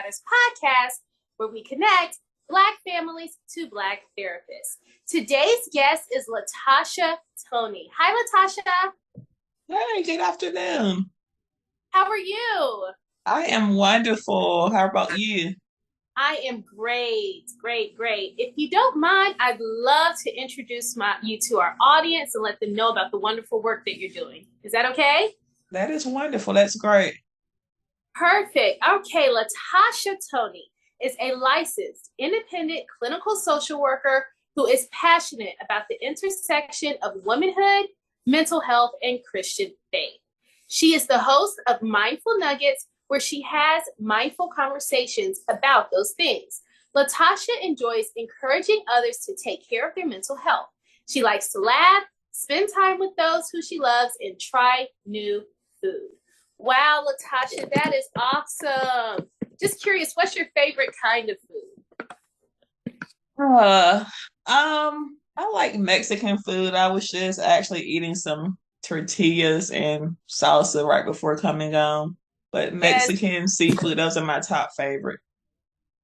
Matters podcast, where we connect Black families to Black therapists. Today's guest is Latasha Tony. Hi, Latasha. Hey, good afternoon. How are you? I am wonderful. How about you? I am great, great, great. If you don't mind, I'd love to introduce you to our audience and let them know about the wonderful work that you're doing. Is that okay? That is wonderful. That's great. Perfect. Okay, Latasha Tony is a licensed independent clinical social worker who is passionate about the intersection of womanhood, mental health, and Christian faith. She is the host of Mindful Nuggets, where she has mindful conversations about those things. Latasha enjoys encouraging others to take care of their mental health. She likes to laugh, spend time with those who she loves, and try new food. Wow, Latasha, that is awesome. Just curious, what's your favorite kind of food? Uh, I like Mexican food. I was just actually eating some tortillas and salsa right before coming on. But Yes, Mexican seafood, those are my top favorite.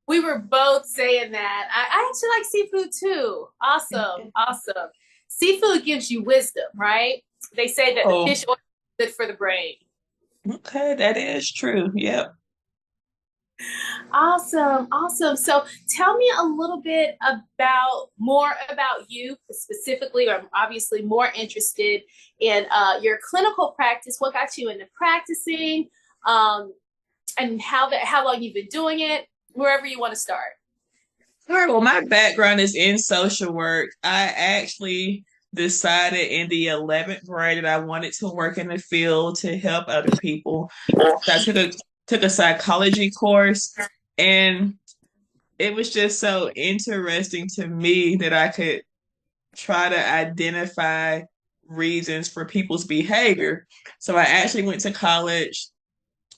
we were both saying that. I actually like seafood too. Awesome, awesome. Seafood gives you wisdom, right? They say that the Oh, fish oil is good for the brain. okay, that is true. Yep. Awesome, awesome. So tell me a little bit more about you specifically, or I'm obviously more interested in your clinical practice. What got you into practicing, um, and how long you've been doing it, wherever you want to start. All right, well, my background is in social work. I actually decided in the 11th grade that I wanted to work in the field to help other people. So I took a psychology course, and it was just so interesting to me that I could try to identify reasons for people's behavior. So I actually went to college.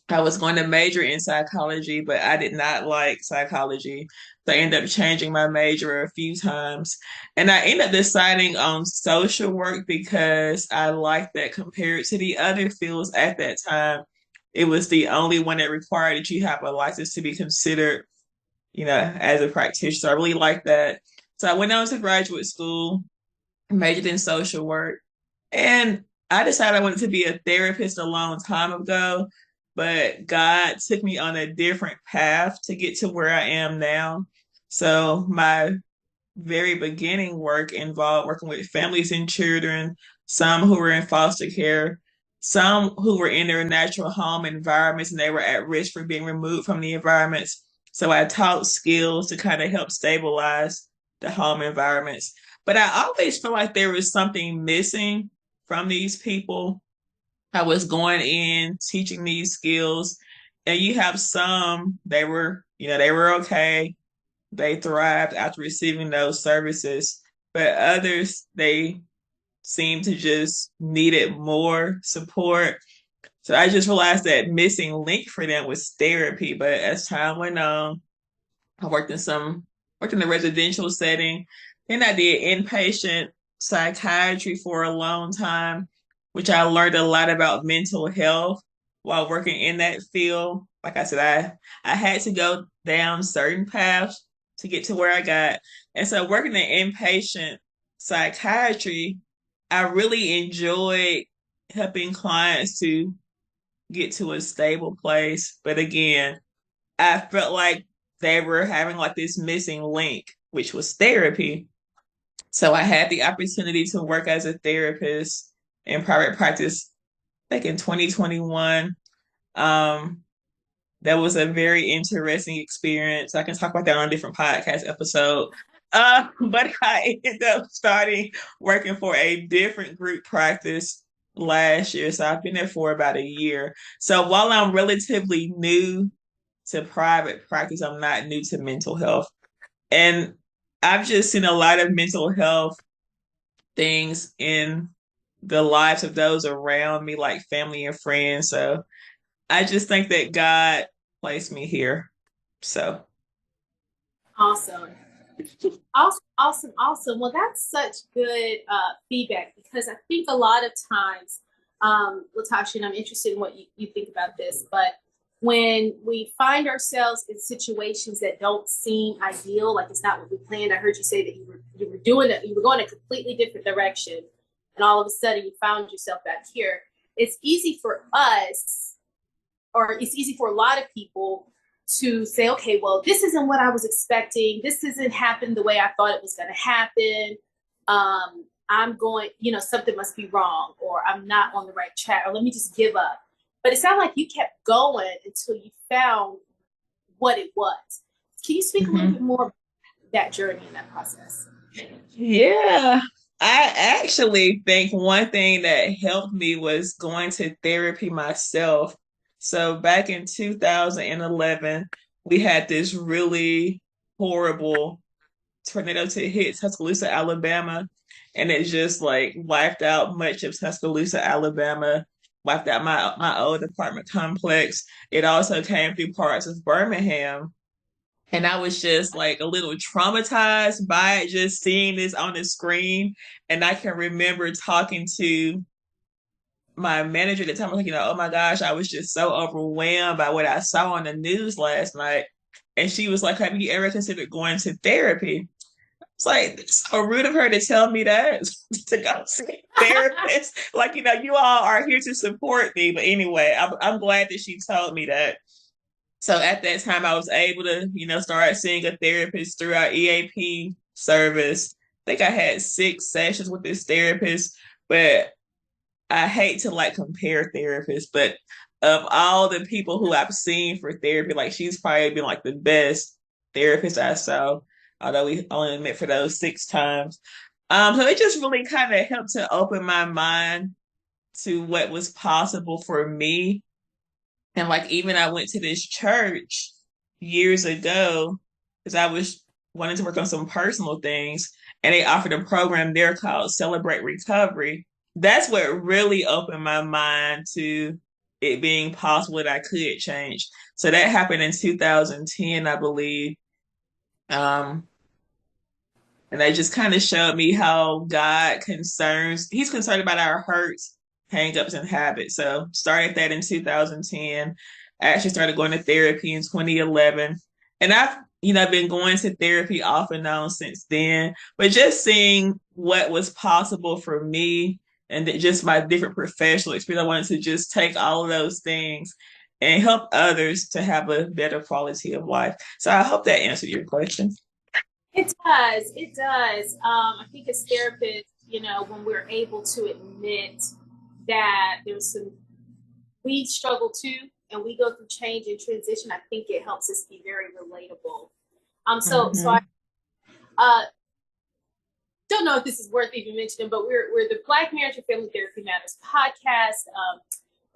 I was going to major in psychology, but I did not like psychology. So I ended up changing my major a few times. And I ended up deciding on social work because I liked that compared to the other fields at that time. It was the only one that required that you have a license to be considered, as a practitioner. So I really liked that. So I went on to graduate school, majored in social work, and I decided I wanted to be a therapist a long time ago, but God took me on a different path to get to where I am now. So my very beginning work involved working with families and children, some who were in foster care, some who were in their natural home environments and they were at risk for being removed from the environments. So I taught skills to kind of help stabilize the home environments. But I always felt like there was something missing from these people. I was going in teaching these skills, and you have some, they were okay, they thrived after receiving those services, but others, they seem to just needed more support. So I just realized that missing link for them was therapy. But as time went on, I worked in the residential setting. Then I did inpatient psychiatry for a long time, which I learned a lot about mental health while working in that field. Like I said, I had to go down certain paths to get to where I got. And so working in inpatient psychiatry, I really enjoyed helping clients to get to a stable place. But again, I felt like they were having like this missing link, which was therapy. So I had the opportunity to work as a therapist in private practice like in 2021. Um, that was a very interesting experience. I can talk about that on a different podcast episode. But I ended up starting working for a different group practice last year. So I've been there for about a year. So while I'm relatively new to private practice, I'm not new to mental health. And I've just seen a lot of mental health things in the lives of those around me, like family and friends. So I just think that God placed me here. So, Awesome. Awesome, awesome, awesome. Well, that's such good feedback because I think a lot of times, Latasha, and I'm interested in what you think about this, but when we find ourselves in situations that don't seem ideal, like it's not what we planned. I heard you say that you were doing it, you were going a completely different direction, and all of a sudden you found yourself back here. It's easy for us, or it's easy for a lot of people to say, okay, well, this isn't what I was expecting. This isn't happened the way I thought it was going to happen. I'm going, something must be wrong, or I'm not on the right track, or let me just give up. But it sounded like you kept going until you found what it was. Can you speak a little bit more about that journey and that process? Yeah. I actually think one thing that helped me was going to therapy myself. So back in 2011, we had this really horrible tornado to hit Tuscaloosa, Alabama, and it just like wiped out much of Tuscaloosa, Alabama, wiped out my old apartment complex. It also came through parts of Birmingham. And I was just like a little traumatized by it, just seeing this on the screen. And I can remember talking to my manager at the time. I was like, oh my gosh, I was just so overwhelmed by what I saw on the news last night. And she was like, have you ever considered going to therapy? It's like, it's so rude of her to tell me that to go see a therapist. Like, you all are here to support me. But anyway, I'm glad that she told me that. So at that time, I was able to, start seeing a therapist through our EAP service. I think I had 6 sessions with this therapist, but I hate to like compare therapists, but of all the people who I've seen for therapy, like she's probably been like the best therapist I saw, although we only met for those 6 times. So it just really kind of helped to open my mind to what was possible for me. And like even I went to this church years ago because I was wanting to work on some personal things, and they offered a program there called Celebrate Recovery. That's what really opened my mind to it being possible that I could change. So that happened in 2010, I believe. Um, and they just kind of showed me how he's concerned about our hurts, hangups, and habits. So started that in 2010. I actually started going to therapy in 2011. And I've, been going to therapy off and on since then. But just seeing what was possible for me and just my different professional experience, I wanted to just take all of those things and help others to have a better quality of life. So I hope that answered your question. It does. It does. I think as therapists, when we're able to admit that we struggle too, and we go through change and transition, I think it helps us be very relatable. So I don't know if this is worth even mentioning, but we're the Black Marriage and Family Therapy Matters podcast.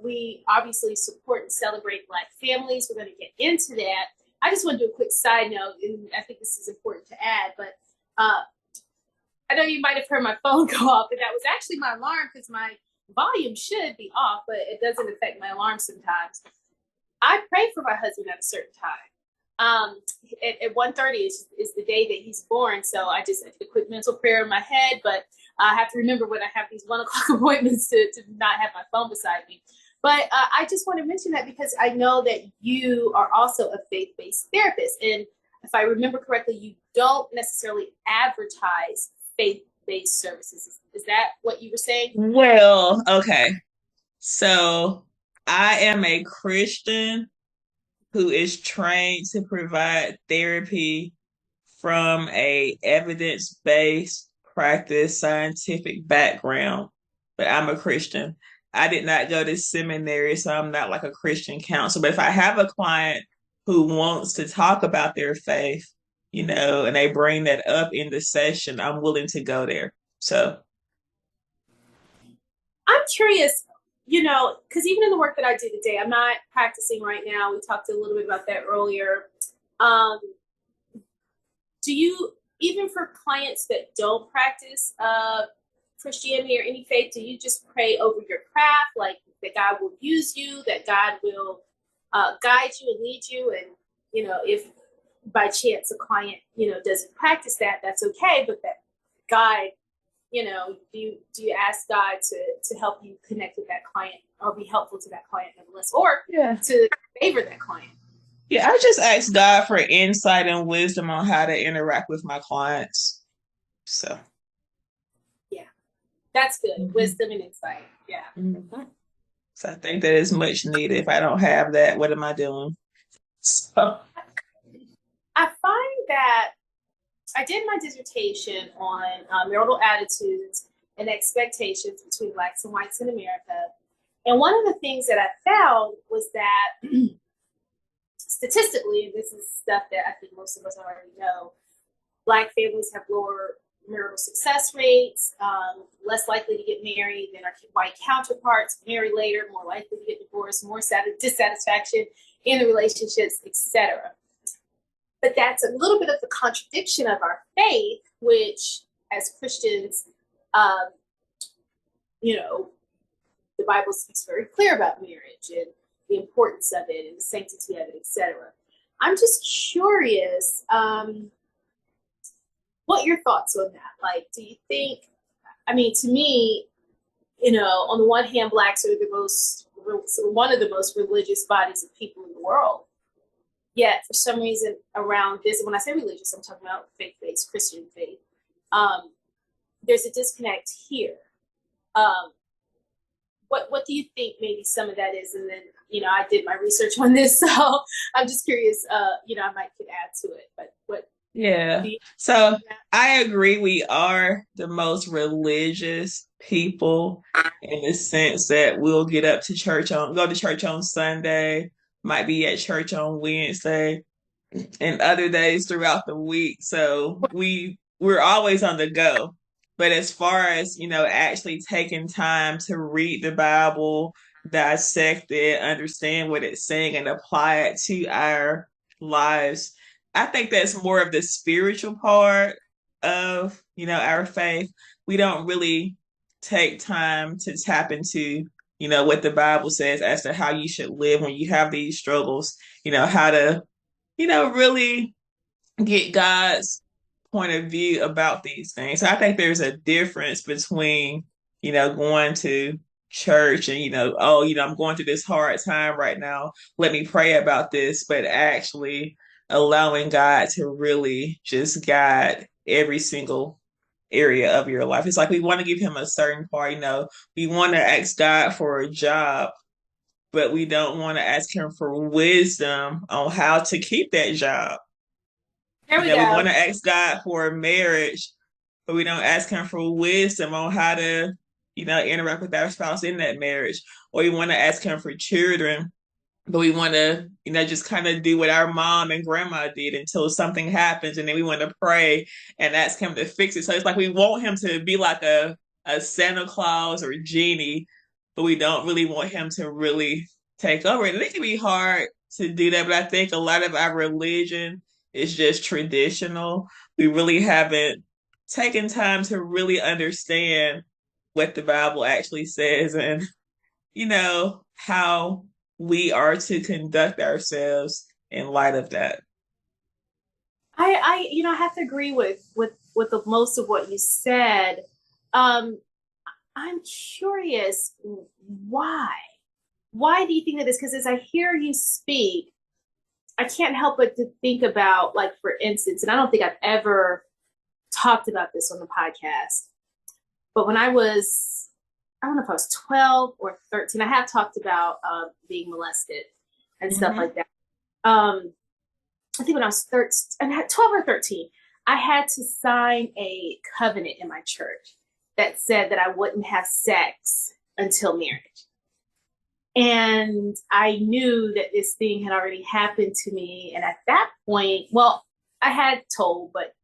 We obviously support and celebrate Black families. We're going to get into that. I just want to do a quick side note, and I think this is important to add, but I know you might have heard my phone go off, but that was actually my alarm because my volume should be off, but it doesn't affect my alarm sometimes. I pray for my husband at a certain time. At 1:30 is the day that he's born, so I did a quick mental prayer in my head, but I have to remember when I have these 1 o'clock appointments to not have my phone beside me. But I just want to mention that because I know that you are also a faith-based therapist. And if I remember correctly, you don't necessarily advertise faith-based services. Is that what you were saying? Well, okay. So I am a Christian who is trained to provide therapy from a evidence-based practice scientific background, but I'm a Christian. I did not go to seminary, so I'm not like a Christian counselor. But if I have a client who wants to talk about their faith, and they bring that up in the session, I'm willing to go there. So I'm curious, because even in the work that I do today, I'm not practicing right now. We talked a little bit about that earlier. Do you, even for clients that don't practice Christianity or any faith, do you just pray over your craft, like that God will use you, that God will guide you and lead you? And, if by chance a client, doesn't practice that, that's okay, but that God do you ask God to help you connect with that client or be helpful to that client nevertheless, or to favor that client? Yeah, I just ask God for insight and wisdom on how to interact with my clients. So, yeah, that's good. mm-hmm. Wisdom and insight. Yeah. Mm-hmm. So I think that is much needed. If I don't have that, what am I doing? So, I find that I did my dissertation on marital attitudes and expectations between blacks and whites in America. And one of the things that I found was that statistically, and this is stuff that I think most of us already know, black families have lower marital success rates, less likely to get married than our white counterparts, marry later, more likely to get divorced, more dissatisfaction in the relationships, etc. But that's a little bit of the contradiction of our faith, which as Christians, the Bible speaks very clear about marriage and the importance of it and the sanctity of it, etc. I'm just curious, what your thoughts on that? Like, do you think, to me, on the one hand, blacks are one of the most religious bodies of people in the world. Yet, for some reason, around this, when I say religious, I'm talking about faith-based Christian faith. There's a disconnect here. What do you think maybe some of that is? And then, I did my research on this, so I'm just curious. I might could add to it. But what? Yeah. So I agree. We are the most religious people in the sense that we'll go to church on Sunday, might be at church on Wednesday, and other days throughout the week. So we're always on the go. But as far as, actually taking time to read the Bible, dissect it, understand what it's saying, and apply it to our lives, I think that's more of the spiritual part of, our faith. We don't really take time to tap into, what the Bible says as to how you should live when you have these struggles, how to, really get God's point of view about these things. So I think there's a difference between, going to church and, I'm going through this hard time right now. Let me pray about this, but actually allowing God to really just guide every single area of your life. It's like we want to give him a certain part, we want to ask God for a job, but we don't want to ask him for wisdom on how to keep that job. There we We go. want to ask God for a marriage, but we don't ask him for wisdom on how to, interact with our spouse in that marriage. Or we want to ask him for children, but we want to, just kind of do what our mom and grandma did until something happens. And then we want to pray and ask him to fix it. So it's like we want him to be like a Santa Claus or genie, but we don't really want him to really take over. And it can be hard to do that, but I think a lot of our religion is just traditional. We really haven't taken time to really understand what the Bible actually says and, how we are to conduct ourselves in light of that. I have to agree with the most of what you said. I'm curious why. Why do you think that is? Because as I hear you speak, I can't help but to think about, like, for instance, and I don't think I've ever talked about this on the podcast, but when I don't know if I was 12 or 13, I have talked about being molested and stuff like that. I think when I was 12 or 13, I had to sign a covenant in my church that said that I wouldn't have sex until marriage. And I knew that this thing had already happened to me. And at that point, well, I had told, but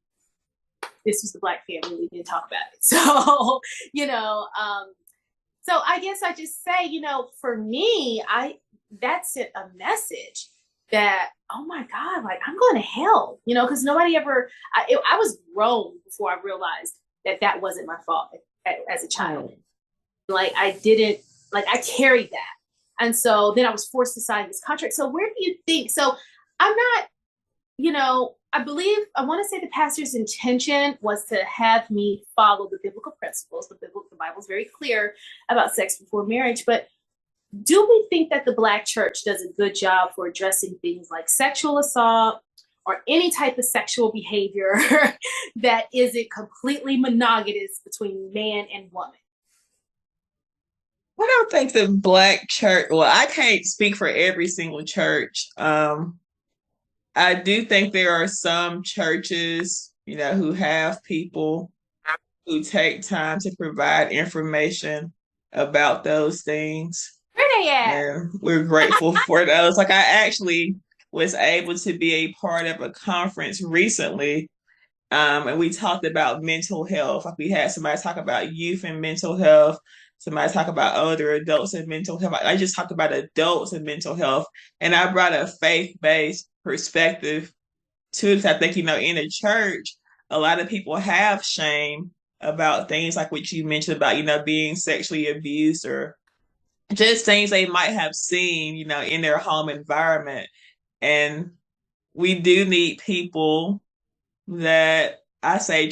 this was the Black family. We didn't talk about it. So, so I guess I just say, for me, that sent a message that, oh my God, like, I'm going to hell, because nobody ever, I was grown before I realized that wasn't my fault as a child. Like, I carried that. And so then I was forced to sign this contract. So where do you think, so I'm not, I believe, I want to say the pastor's intention was to have me follow the biblical principles. The Bible is very clear about sex before marriage, but do we think that the Black church does a good job for addressing things like sexual assault or any type of sexual behavior that isn't completely monogamous between man and woman? I don't think the Black church, well, I can't speak for every single church. I do think there are some churches, who have people who take time to provide information about those things. Where they at? And we're grateful for those. Like, I actually was able to be a part of a conference recently, and we talked about mental health. Like, we had somebody talk about youth and mental health, somebody talk about older adults and mental health. I just talked about adults and mental health, and I brought a faith-based perspective to it. I think, in a church, a lot of people have shame about things like what you mentioned about, being sexually abused or just things they might have seen, in their home environment. And we do need people that I say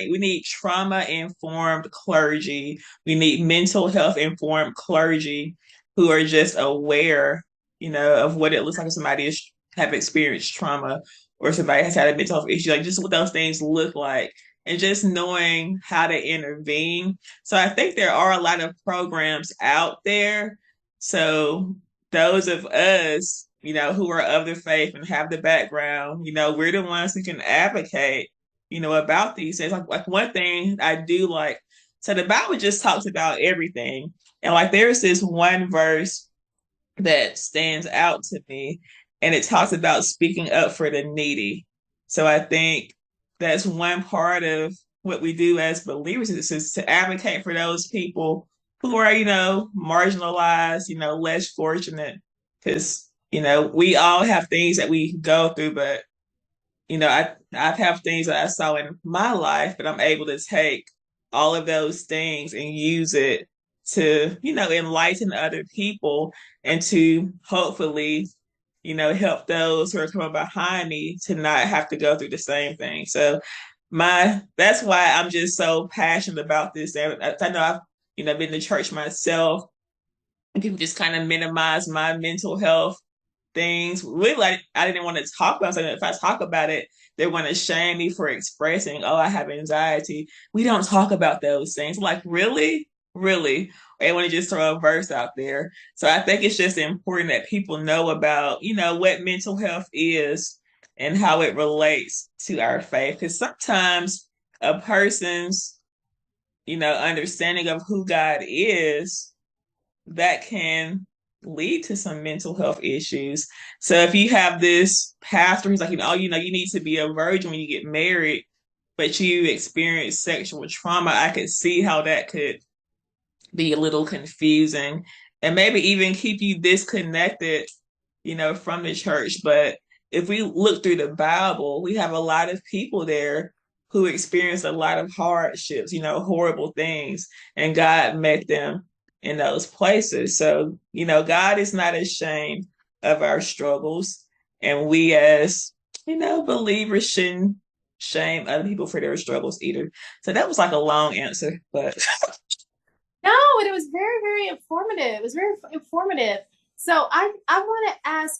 we need trauma informed clergy. We need mental health informed clergy who are just aware, of what it looks like if somebody have experienced trauma or somebody has had a mental health issue, like just what those things look like and just knowing how to intervene. So I think there are a lot of programs out there. So those of us, who are of the faith and have the background, we're the ones who can advocate, about these things. Like one thing I do like, so the Bible just talks about everything. And like there's this one verse that stands out to me, and it talks about speaking up for the needy. So I think that's one part of what we do as believers is to advocate for those people who are, marginalized, less fortunate, because, we all have things that we go through, but, I have things that I saw in my life, but I'm able to take all of those things and use it to, enlighten other people and to hopefully, help those who are coming behind me to not have to go through the same thing. So that's why I'm just so passionate about this. And I know I've, been to church myself, and people just kind of minimize my mental health things. Really, like, I didn't want to talk about something. If I talk about it, they want to shame me for expressing, oh, I have anxiety. We don't talk about those things. Like, really? Really? They want to just throw a verse out there. So I think it's just important that people know about, what mental health is and how it relates to our faith. Because sometimes a person's, understanding of who God is, that can lead to some mental health issues. So if you have this pastor who's like, you need to be a virgin when you get married, but you experience sexual trauma, I could see how that could be a little confusing and maybe even keep you disconnected, from the church. But if we look through the Bible, we have a lot of people there who experienced a lot of hardships, horrible things, and God met them in those places. So, God is not ashamed of our struggles. And we as, believers shouldn't shame other people for their struggles either. So that was like a long answer, but no, and it was very, very informative. It was very informative. So I want to ask,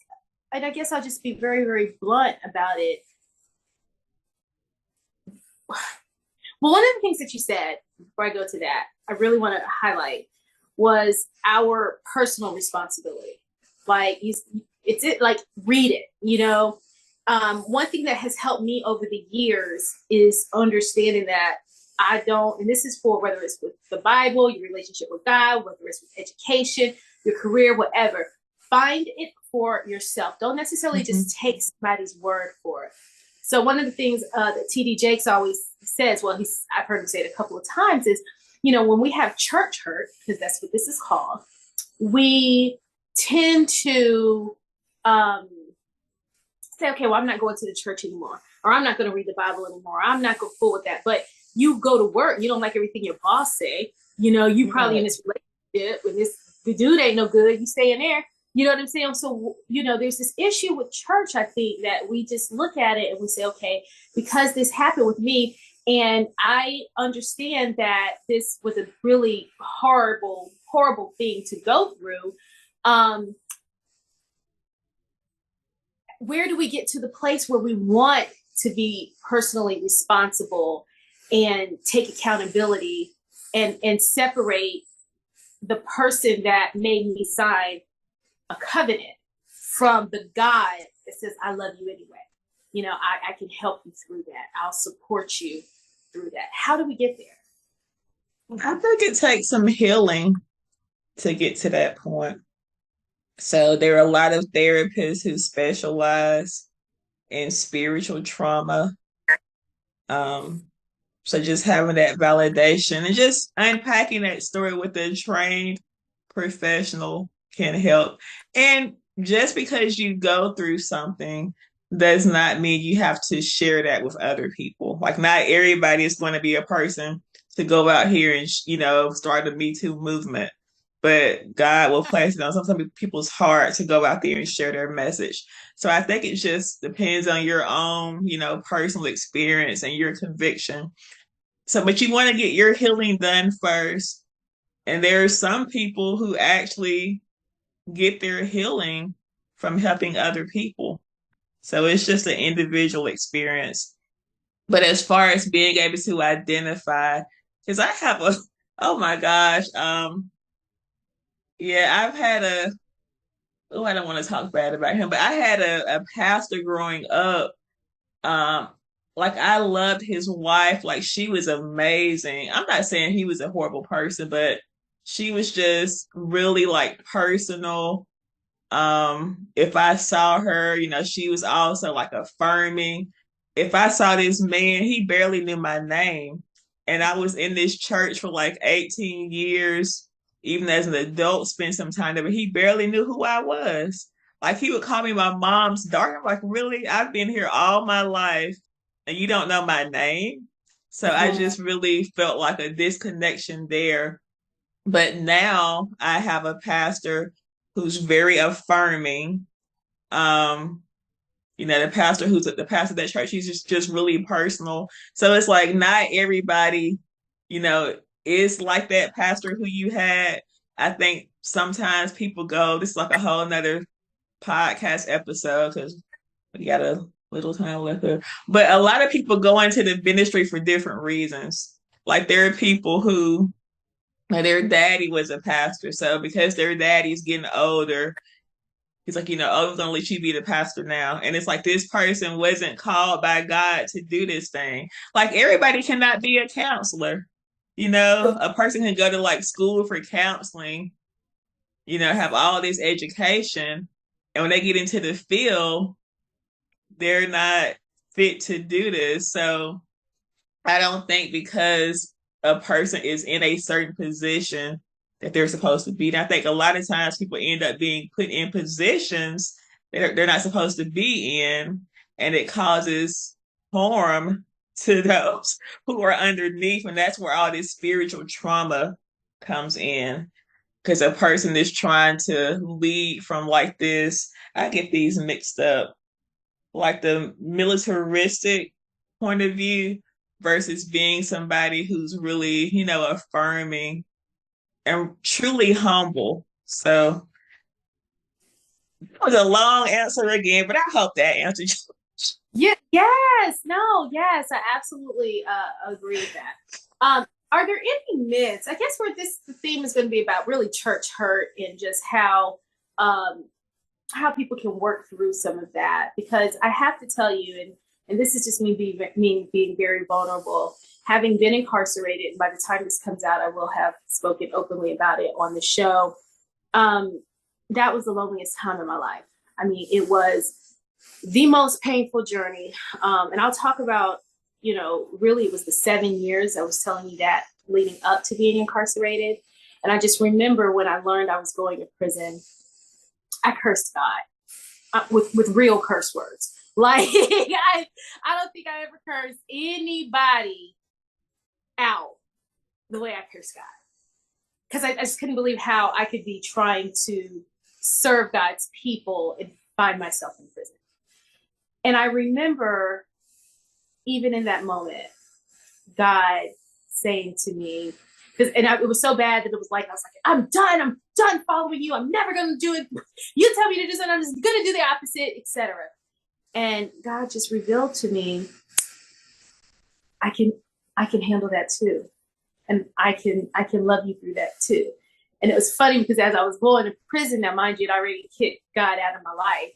and I guess I'll just be very, very blunt about it. Well, one of the things that you said before I go to that, I really want to highlight was our personal responsibility. Like read it, one thing that has helped me over the years is understanding that I don't, and this is for whether it's with the Bible, your relationship with God, whether it's with education, your career, whatever, find it for yourself. Don't necessarily just take somebody's word for it. So one of the things that T.D. Jakes always says, well, I've heard him say it a couple of times, is, when we have church hurt, because that's what this is called, we tend to say, okay, well, I'm not going to the church anymore, or I'm not going to read the Bible anymore. I'm not going to fool with that. But you go to work, you don't like everything your boss say, you probably in this relationship with the dude ain't no good, you stay in there, You know what I'm saying? So, there's this issue with church, I think, that we just look at it and we say, okay, because this happened with me, and I understand that this was a really horrible, horrible thing to go through. Where do we get to the place where we want to be personally responsible and take accountability and separate the person that made me sign a covenant from the God that says, I love you anyway. I can help you through that. I'll support you through that. How do we get there? I think it takes some healing to get to that point. So there are a lot of therapists who specialize in spiritual trauma. Um, so just having that validation and just unpacking that story with a trained professional can help. And just because you go through something does not mean you have to share that with other people. Like, not everybody is going to be a person to go out here and, start a Me Too movement. But God will place it on some people's heart to go out there and share their message. So I think it just depends on your own, personal experience and your conviction. So, but you want to get your healing done first. And there are some people who actually get their healing from helping other people. So it's just an individual experience. But as far as being able to identify, because I have oh my gosh, yeah, I've had I don't want to talk bad about him, but I had a pastor growing up. Um, like, I loved his wife. Like, she was amazing. I'm not saying he was a horrible person, but she was just really like personal. If I saw her, she was also like affirming. If I saw this man, he barely knew my name. And I was in this church for like 18 years, even as an adult, spent some time there, but he barely knew who I was. Like, he would call me my mom's daughter. I'm like, really? I've been here all my life and you don't know my name? So I just really felt like a disconnection there. But now I have a pastor who's very affirming. Um, the pastor of that church, he's just really personal. So it's like, not everybody, is like that pastor who you had. I think sometimes people go, this is like a whole nother podcast episode because we got a little time left there. But a lot of people go into the ministry for different reasons. Like, there are people who, like, their daddy was a pastor. So because their daddy's getting older, he's like, oh, it's only she be the pastor now. And it's like, this person wasn't called by God to do this thing. Like, everybody cannot be a counselor. A person can go to like school for counseling, have all this education. And when they get into the field, they're not fit to do this. So I don't think because a person is in a certain position that they're supposed to be. And I think a lot of times people end up being put in positions that they're not supposed to be in, and it causes harm to those who are underneath. And that's where all this spiritual trauma comes in. Because a person is trying to lead from like this, I get these mixed up, like the militaristic point of view versus being somebody who's really, affirming and truly humble. So it was a long answer again, but I hope that answered you. Yeah, yes, no, yes, I absolutely agree with that. Are there any myths? I guess where the theme is going to be about really church hurt and just how people can work through some of that. Because I have to tell you, and this is just me being very vulnerable, having been incarcerated, and by the time this comes out, I will have spoken openly about it on the show. That was the loneliest time in my life. I mean, it was the most painful journey. And I'll talk about, really it was the 7 years I was telling you that leading up to being incarcerated. And I just remember when I learned I was going to prison, I cursed God with real curse words. Like, I don't think I ever cursed anybody out the way I cursed God. Because I just couldn't believe how I could be trying to serve God's people and find myself in prison. And I remember, even in that moment, God saying to me, because it was so bad that it was like I was like, I'm done following you. I'm never gonna do it. You tell me to do something, I'm just gonna do the opposite, etc. And God just revealed to me, I can handle that too, and I can love you through that too. And it was funny because as I was going to prison, now mind you, I'd already kicked God out of my life,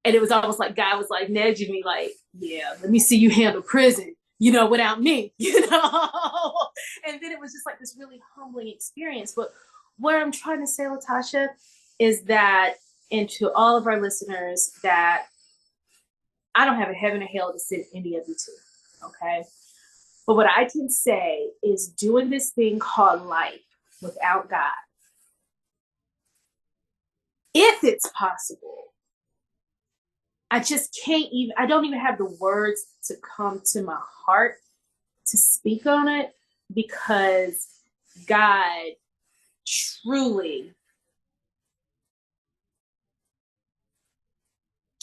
and it was almost like God was like nudging me, like, yeah, let me see you handle prison, without me, And then it was just like this really humbling experience. But what I'm trying to say, Latasha, is that, and to all of our listeners, that I don't have a heaven or hell to send any of you to, okay? But what I can say is doing this thing called life without God, if it's possible, I don't even have the words to come to my heart to speak on it, because God truly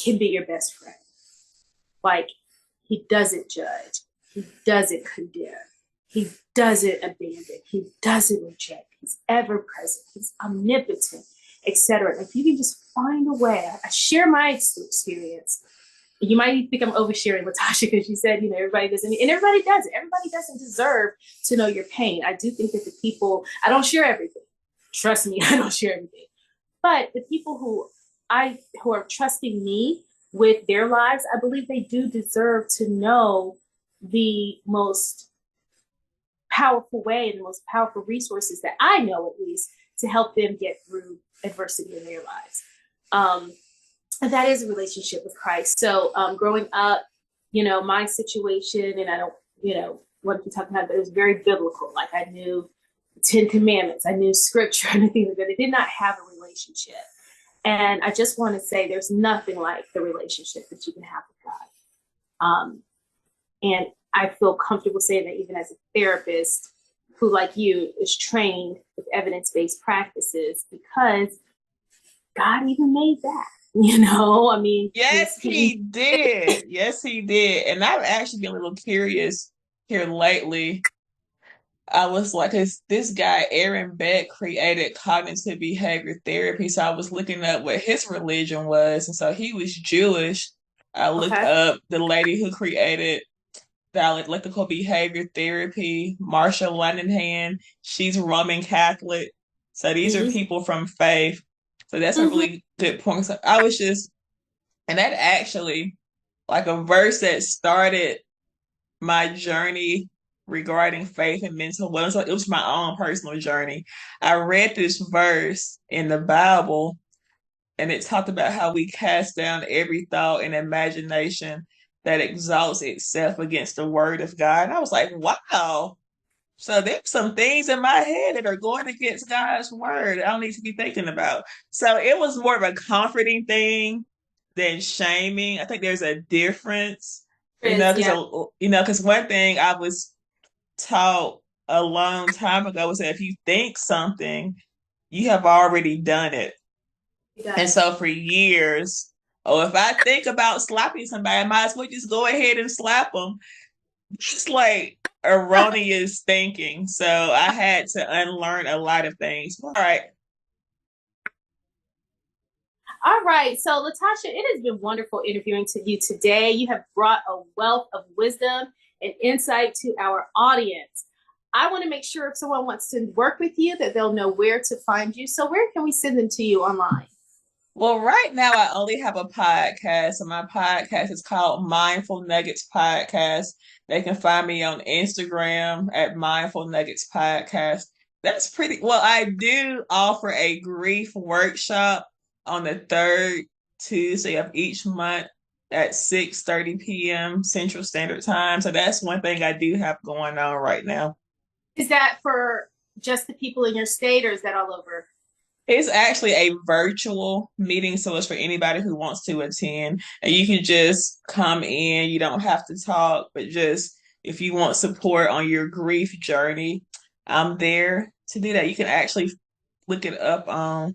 can be your best friend. Like, he doesn't judge. He doesn't condemn. He doesn't abandon. He doesn't reject. He's ever present. He's omnipotent, etc. If you can just find a way, I share my experience. You might think I'm oversharing, Latasha, because you said, everybody doesn't, and everybody doesn't. Everybody doesn't deserve to know your pain. I do think that I don't share everything. Trust me, I don't share everything. But the people who are trusting me with their lives, I believe they do deserve to know the most powerful way and the most powerful resources that I know, at least, to help them get through adversity in their lives. And that is a relationship with Christ. So growing up, my situation, and I don't, want to talk about it, but it was very biblical. Like, I knew the 10 Commandments, I knew scripture, and anything like that. I did not have a relationship. And I just want to say there's nothing like the relationship that you can have with God. And I feel comfortable saying that even as a therapist who, like you, is trained with evidence-based practices, because God even made that. I mean, Yes, he did. Yes, he did. And I've actually been a little curious here lately. I was like, this guy, Aaron Beck, created cognitive behavior therapy. So I was looking up what his religion was. And so he was Jewish. I looked up the lady who created dialectical behavior therapy, Marsha Linehan. She's Roman Catholic. So these are people from faith. So that's a really good point. So I was just, and that actually, like, a verse that started my journey regarding faith and mental wellness. It was my own personal journey. I read this verse in the Bible, and it talked about how we cast down every thought and imagination that exalts itself against the word of God. And I was like, wow. So there's some things in my head that are going against God's word I don't need to be thinking about. So it was more of a comforting thing than shaming. I think there's a difference, because one thing I was taught a long time ago was that if you think something, you have already done it. And so for years, if I think about slapping somebody, I might as well just go ahead and slap them. It's like erroneous thinking. So I had to unlearn a lot of things. All right. All right. So, Latasha, it has been wonderful interviewing you today. You have brought a wealth of wisdom and insight to our audience. I want to make sure if someone wants to work with you, that they'll know where to find you. So where can we send them to you online? Well, right now I only have a podcast, and my podcast is called Mindful Nuggets Podcast. They can find me on Instagram at Mindful Nuggets Podcast. That's pretty well. I do offer a grief workshop on the third Tuesday of each month at 6:30 p.m. Central Standard Time. So that's one thing I do have going on right now. Is that for just the people in your state, or is that all over? It's actually a virtual meeting, so it's for anybody who wants to attend. And you can just come in. You don't have to talk, but just if you want support on your grief journey, I'm there to do that. You can actually look it up on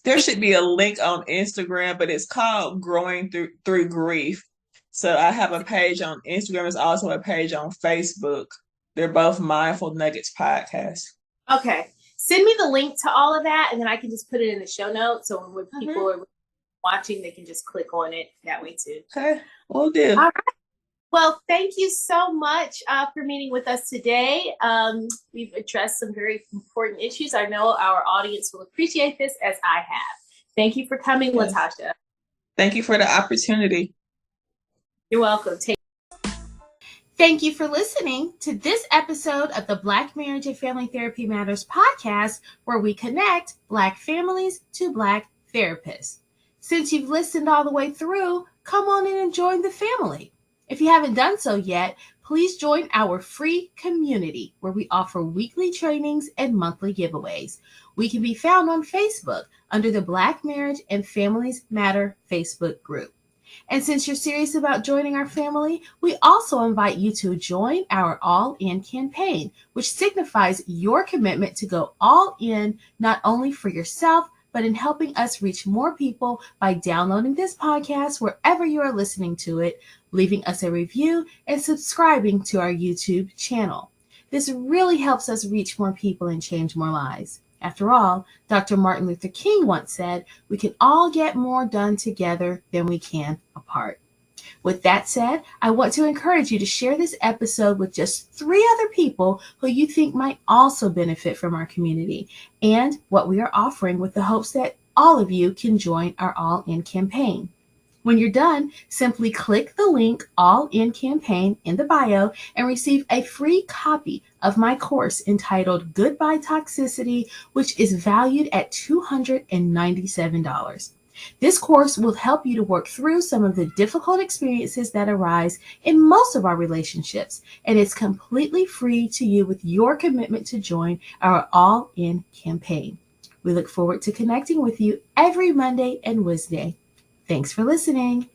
There should be a link on Instagram, but it's called Growing Through Grief. So I have a page on Instagram. There's also a page on Facebook. They're both Mindful Nuggets podcast. Okay. Send me the link to all of that, and then I can just put it in the show notes. So when people are watching, they can just click on it that way too. Okay, we'll do. All right. Well, thank you so much for meeting with us today. We've addressed some very important issues. I know our audience will appreciate this as I have. Thank you for coming, yes. LaTosha. Thank you for the opportunity. You're welcome. Thank you for listening to this episode of the Black Marriage and Family Therapy Matters podcast, where we connect Black families to Black therapists. Since you've listened all the way through, come on in and join the family. If you haven't done so yet, please join our free community where we offer weekly trainings and monthly giveaways. We can be found on Facebook under the Black Marriage and Families Matter Facebook group. And since you're serious about joining our family, we also invite you to join our All In campaign, which signifies your commitment to go all in, not only for yourself, but in helping us reach more people by downloading this podcast wherever you are listening to it, leaving us a review, and subscribing to our YouTube channel. This really helps us reach more people and change more lives. After all, Dr. Martin Luther King once said, we can all get more done together than we can apart. With that said, I want to encourage you to share this episode with just 3 other people who you think might also benefit from our community and what we are offering, with the hopes that all of you can join our All In campaign. When you're done, simply click the link All In campaign in the bio and receive a free copy of my course entitled Goodbye Toxicity, which is valued at $297. This course will help you to work through some of the difficult experiences that arise in most of our relationships, and it's completely free to you with your commitment to join our All In campaign. We look forward to connecting with you every Monday and Wednesday. Thanks for listening.